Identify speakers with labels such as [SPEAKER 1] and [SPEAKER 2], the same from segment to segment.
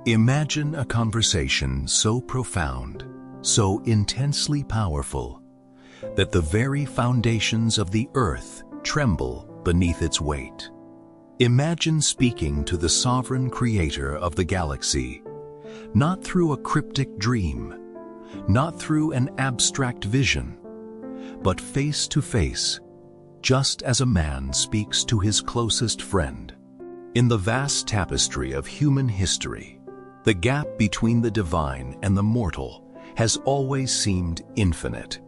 [SPEAKER 1] Imagine a conversation so profound, so intensely powerful, that the very foundations of the earth tremble beneath its weight. Imagine speaking to the sovereign creator of the galaxy, not through a cryptic dream, not through an abstract vision, but face to face, just as a man speaks to his closest friend. In the vast tapestry of human history, the gap between the divine and the mortal has always seemed infinite.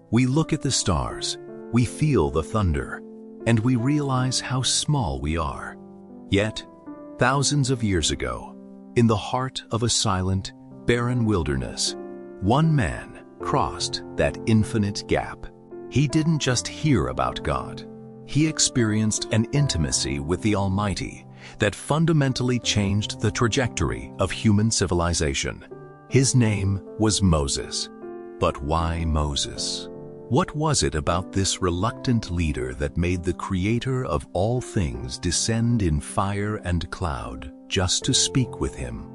[SPEAKER 1] We look at the stars, we feel the thunder, and we realize how small we are. Yet, thousands of years ago, in the heart of a silent, barren wilderness, one man crossed that infinite gap. He didn't just hear about God. He experienced an intimacy with the Almighty that fundamentally changed the trajectory of human civilization. His name was Moses. But why Moses? What was it about this reluctant leader that made the Creator of all things descend in fire and cloud just to speak with him?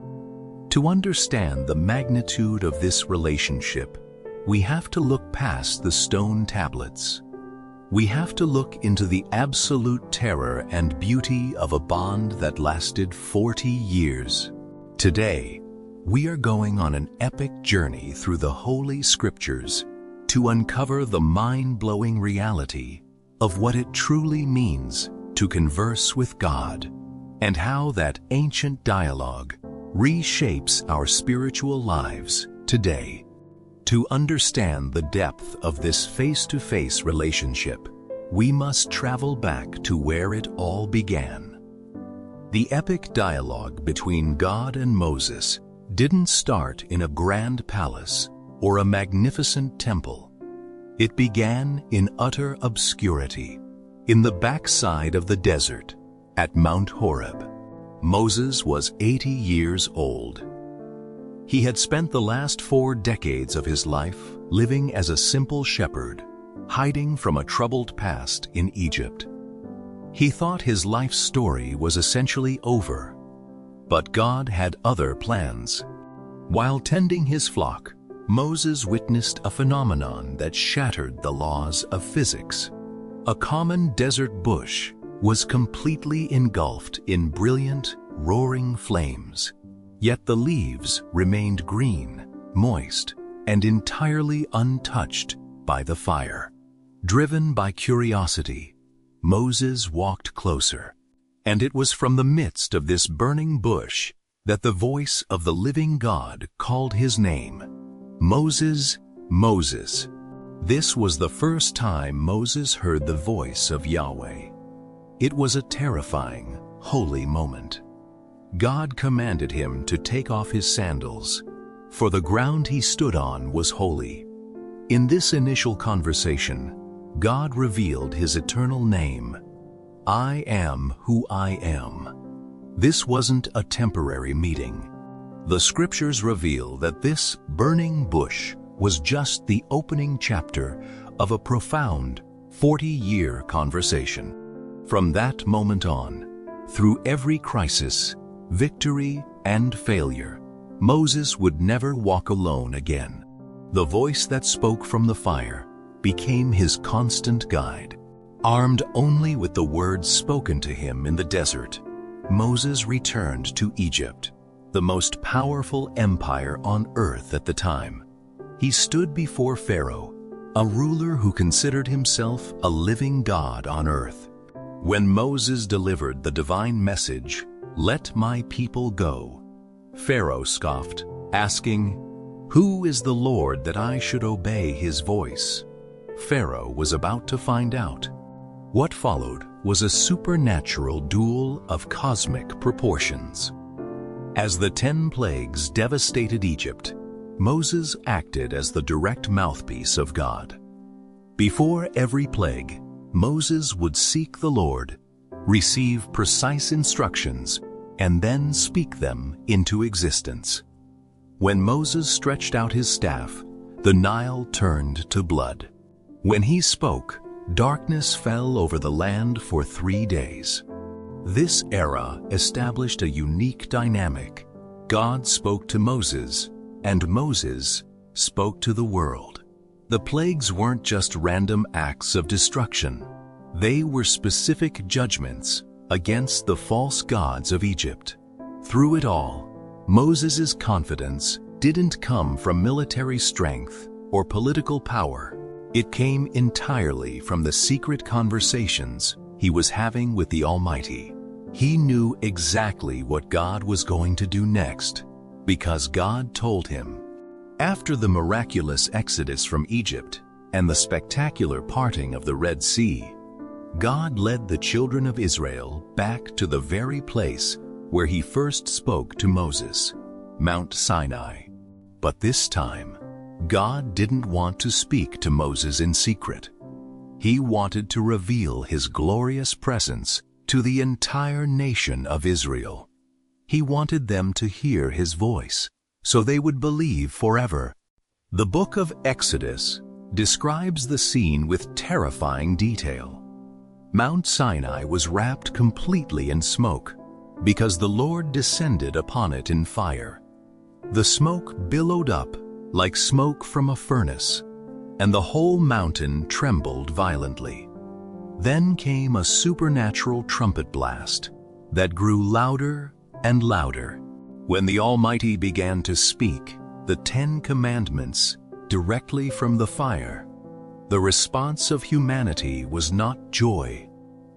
[SPEAKER 1] To understand the magnitude of this relationship, we have to look past the stone tablets. We have to look into the absolute terror and beauty of a bond that lasted 40 years. Today, we are going on an epic journey through the Holy Scriptures to uncover the mind-blowing reality of what it truly means to converse with God, and how that ancient dialogue reshapes our spiritual lives today. To understand the depth of this face-to-face relationship, we must travel back to where it all began. The epic dialogue between God and Moses didn't start in a grand palace or a magnificent temple. It began in utter obscurity, in the backside of the desert, at Mount Horeb. Moses was 80 years old. He had spent the last 4 decades of his life living as a simple shepherd, hiding from a troubled past in Egypt. He thought his life story was essentially over, but God had other plans. While tending his flock, Moses witnessed a phenomenon that shattered the laws of physics. A common desert bush was completely engulfed in brilliant, roaring flames. Yet the leaves remained green, moist, and entirely untouched by the fire. Driven by curiosity, Moses walked closer, and it was from the midst of this burning bush that the voice of the living God called his name, Moses, Moses. This was the first time Moses heard the voice of Yahweh. It was a terrifying, holy moment. God commanded him to take off his sandals, for the ground he stood on was holy. In this initial conversation, God revealed his eternal name, I am who I am. This wasn't a temporary meeting. The scriptures reveal that this burning bush was just the opening chapter of a profound 40-year conversation. From that moment on, through every crisis, victory and failure, Moses would never walk alone again. The voice that spoke from the fire became his constant guide. Armed only with the words spoken to him in the desert, Moses returned to Egypt, the most powerful empire on earth at the time. He stood before Pharaoh, a ruler who considered himself a living God on earth. When Moses delivered the divine message, "Let my people go," Pharaoh scoffed, asking, "Who is the Lord that I should obey his voice?" Pharaoh was about to find out. What followed was a supernatural duel of cosmic proportions. As the 10 plagues devastated Egypt, Moses acted as the direct mouthpiece of God. Before every plague, Moses would seek the Lord, receive precise instructions, and then speak them into existence. When Moses stretched out his staff, the Nile turned to blood. When he spoke, darkness fell over the land for 3 days. This era established a unique dynamic. God spoke to Moses, and Moses spoke to the world. The plagues weren't just random acts of destruction. They were specific judgments against the false gods of Egypt. Through it all, Moses' confidence didn't come from military strength or political power. It came entirely from the secret conversations he was having with the Almighty. He knew exactly what God was going to do next, because God told him. After the miraculous exodus from Egypt and the spectacular parting of the Red Sea, God led the children of Israel back to the very place where he first spoke to Moses, Mount Sinai. But this time, God didn't want to speak to Moses in secret. He wanted to reveal his glorious presence to the entire nation of Israel. He wanted them to hear his voice, so they would believe forever. The book of Exodus describes the scene with terrifying detail. Mount Sinai was wrapped completely in smoke because the Lord descended upon it in fire. The smoke billowed up like smoke from a furnace, and the whole mountain trembled violently. Then came a supernatural trumpet blast that grew louder and louder. When the Almighty began to speak the 10 Commandments directly from the fire, the response of humanity was not joy.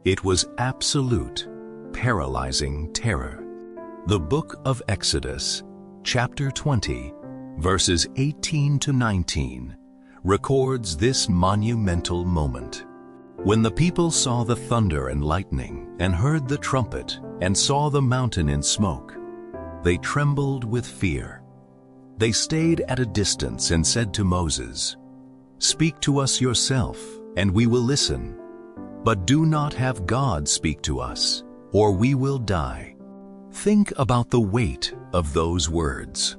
[SPEAKER 1] It was absolute, paralyzing terror. The book of Exodus, chapter 20, verses 18 to 19, records this monumental moment. When the people saw the thunder and lightning, and heard the trumpet, and saw the mountain in smoke, they trembled with fear. They stayed at a distance and said to Moses, "Speak to us yourself, and we will listen. But do not have God speak to us, or we will die." Think about the weight of those words.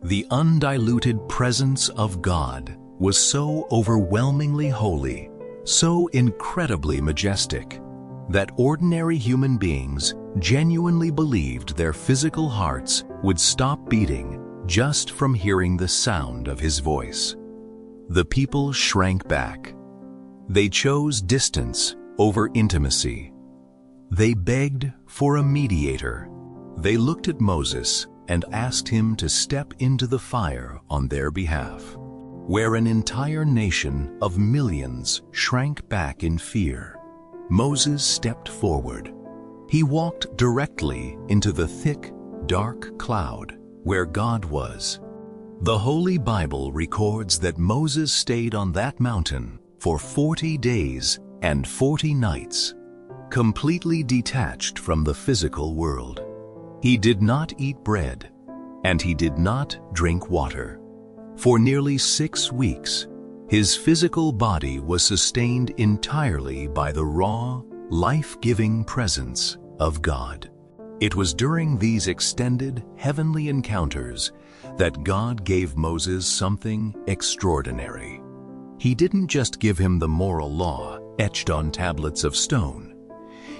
[SPEAKER 1] The undiluted presence of God was so overwhelmingly holy, so incredibly majestic, that ordinary human beings genuinely believed their physical hearts would stop beating just from hearing the sound of his voice. The people shrank back. They chose distance over intimacy. They begged for a mediator. They looked at Moses and asked him to step into the fire on their behalf. Where an entire nation of millions shrank back in fear, Moses stepped forward. He walked directly into the thick, dark cloud where God was. The Holy Bible records that Moses stayed on that mountain for 40 days and 40 nights, completely detached from the physical world. He did not eat bread, and he did not drink water. For nearly 6 weeks, his physical body was sustained entirely by the raw, life-giving presence of God. It was during these extended heavenly encounters that God gave Moses something extraordinary. He didn't just give him the moral law etched on tablets of stone.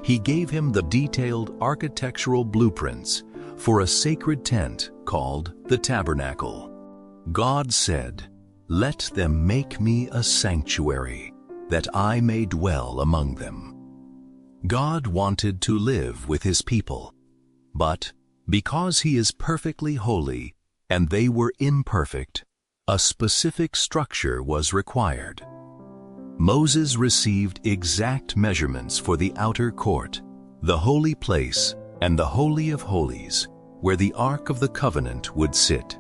[SPEAKER 1] He gave him the detailed architectural blueprints for a sacred tent called the Tabernacle. God said, "Let them make me a sanctuary, that I may dwell among them." God wanted to live with his people, but because he is perfectly holy and they were imperfect, a specific structure was required. Moses received exact measurements for the outer court, the holy place, and the Holy of Holies, where the Ark of the Covenant would sit.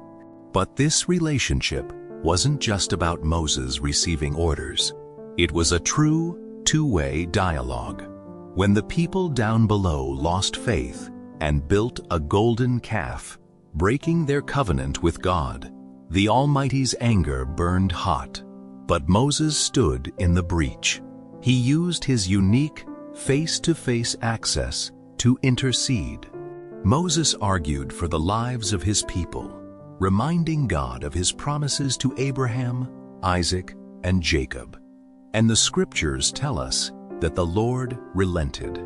[SPEAKER 1] But this relationship wasn't just about Moses receiving orders. It was a true, two-way dialogue. When the people down below lost faith and built a golden calf, breaking their covenant with God, the Almighty's anger burned hot. But Moses stood in the breach. He used his unique face-to-face access to intercede. Moses argued for the lives of his people, reminding God of his promises to Abraham, Isaac, and Jacob. And the scriptures tell us that the Lord relented.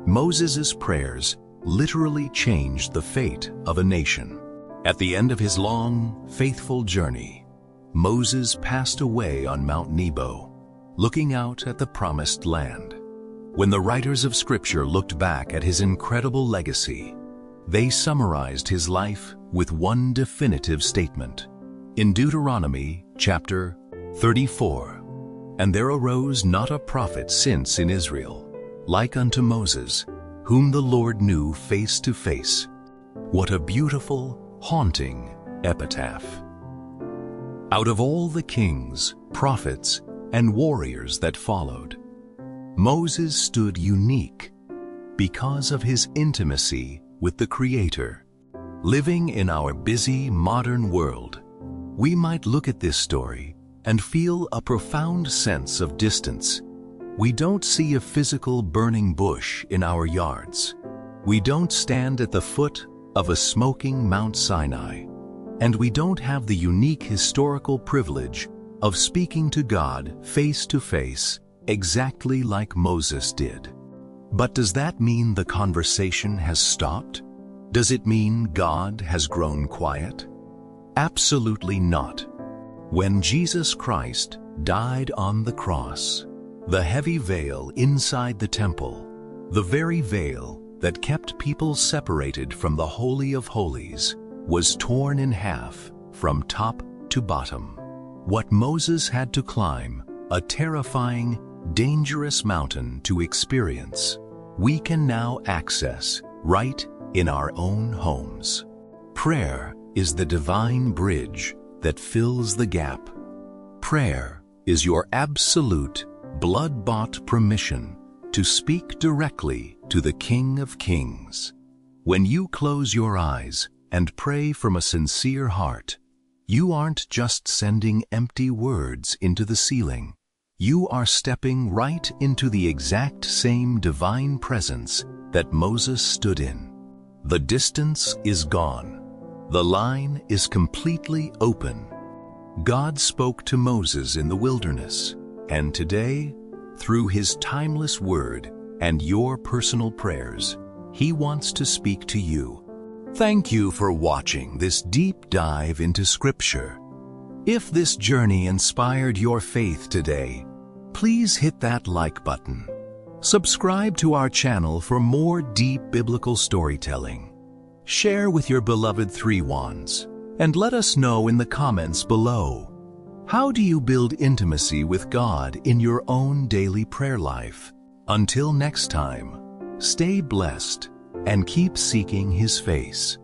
[SPEAKER 1] Moses' prayers literally changed the fate of a nation. At the end of his long, faithful journey, Moses passed away on Mount Nebo, looking out at the promised land. When the writers of Scripture looked back at his incredible legacy, they summarized his life with one definitive statement. In Deuteronomy chapter 34, "And there arose not a prophet since in Israel, like unto Moses, whom the Lord knew face to face." What a beautiful, haunting epitaph. Out of all the kings, prophets, and warriors that followed, Moses stood unique because of his intimacy with the Creator. Living in our busy modern world, we might look at this story and feel a profound sense of distance. We don't see a physical burning bush in our yards. We don't stand at the foot of a smoking Mount Sinai. And we don't have the unique historical privilege of speaking to God face to face, exactly like Moses did. But does that mean the conversation has stopped? Does it mean God has grown quiet? Absolutely not. When Jesus Christ died on the cross, the heavy veil inside the temple, the very veil that kept people separated from the Holy of Holies, was torn in half from top to bottom. What Moses had to climb, a terrifying, dangerous mountain to experience, we can now access right in our own homes. Prayer is the divine bridge that fills the gap. Prayer is your absolute, blood-bought permission to speak directly to the King of Kings. When you close your eyes and pray from a sincere heart, you aren't just sending empty words into the ceiling. You are stepping right into the exact same divine presence that Moses stood in. The distance is gone. The line is completely open. God spoke to Moses in the wilderness, and today, through his timeless word and your personal prayers, he wants to speak to you. Thank you for watching this deep dive into Scripture. If this journey inspired your faith today, please hit that like button. Subscribe to our channel for more deep biblical storytelling. Share with your beloved three wands, and let us know in the comments below. How do you build intimacy with God in your own daily prayer life? Until next time, stay blessed and keep seeking His face.